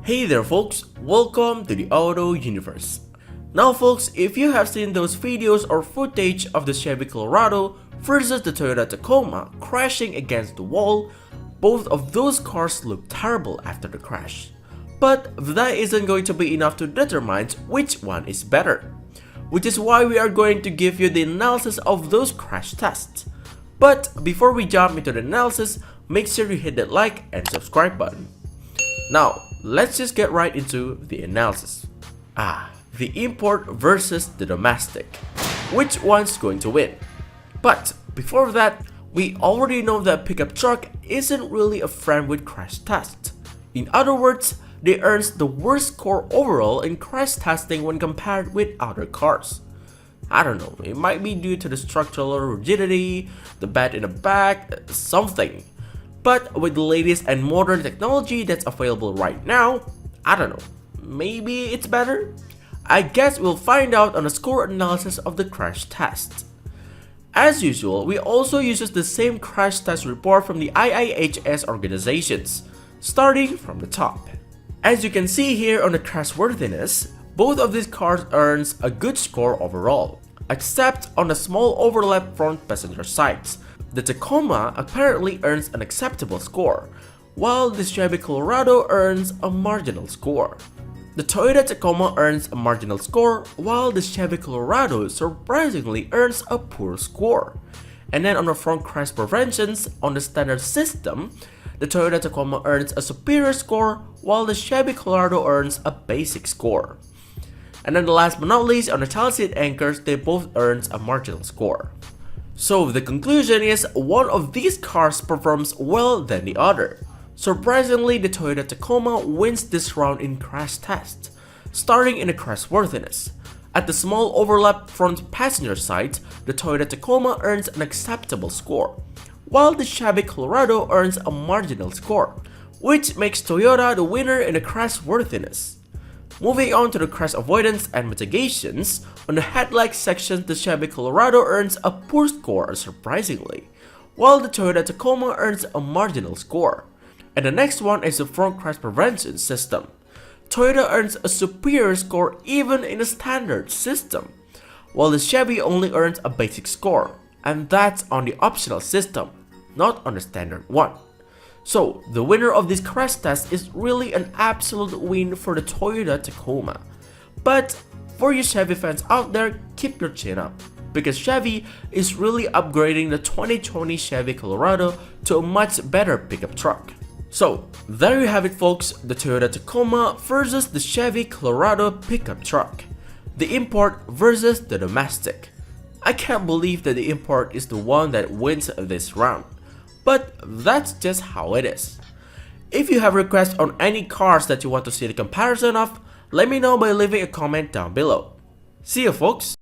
Hey there folks, welcome to the Auto Universe. Now folks, if you have seen those videos or footage of the Chevy Colorado versus the Toyota Tacoma crashing against the wall, both of those cars look terrible after the crash. But that isn't going to be enough to determine which one is better, which is why we are going to give you the analysis of those crash tests. But before we jump into the analysis, make sure you hit that like and subscribe button. Now, let's just get right into the analysis. The import versus the domestic. Which one's going to win? But before that, we already know that pickup truck isn't really a friend with crash tests. In other words, they earn the worst score overall in crash testing when compared with other cars. I don't know, it might be due to the structural rigidity, the bed in the back, something. But with the latest and modern technology that's available right now, I don't know, maybe it's better? I guess we'll find out on the score analysis of the crash test. As usual, we also use the same crash test report from the IIHS organizations, starting from the top. As you can see here on the crash worthiness, both of these cars earns a good score overall, except on the small overlap front passenger sides. The Tacoma apparently earns an acceptable score, while the Chevy Colorado earns a marginal score. The Toyota Tacoma earns a marginal score, while the Chevy Colorado surprisingly earns a poor score. And then on the front crash preventions on the standard system, the Toyota Tacoma earns a superior score, while the Chevy Colorado earns a basic score. And then the last but not least, on the child seat anchors, they both earns a marginal score. So the conclusion is one of these cars performs well than the other. Surprisingly, the Toyota Tacoma wins this round in crash test, starting in the crash worthiness. At the small overlap front passenger side, the Toyota Tacoma earns an acceptable score, while the Chevy Colorado earns a marginal score, which makes Toyota the winner in the crash worthiness. Moving on to the crash avoidance and mitigations, on the headlight section the Chevy Colorado earns a poor score surprisingly, while the Toyota Tacoma earns a marginal score. And the next one is the front crash prevention system. Toyota earns a superior score even in a standard system, while the Chevy only earns a basic score, and that's on the optional system, not on the standard one. So, the winner of this crash test is really an absolute win for the Toyota Tacoma. But for you Chevy fans out there, keep your chin up, because Chevy is really upgrading the 2020 Chevy Colorado to a much better pickup truck. So, there you have it folks, the Toyota Tacoma versus the Chevy Colorado pickup truck. The import versus the domestic. I can't believe that the import is the one that wins this round. But that's just how it is. If you have requests on any cars that you want to see the comparison of, let me know by leaving a comment down below. See you folks!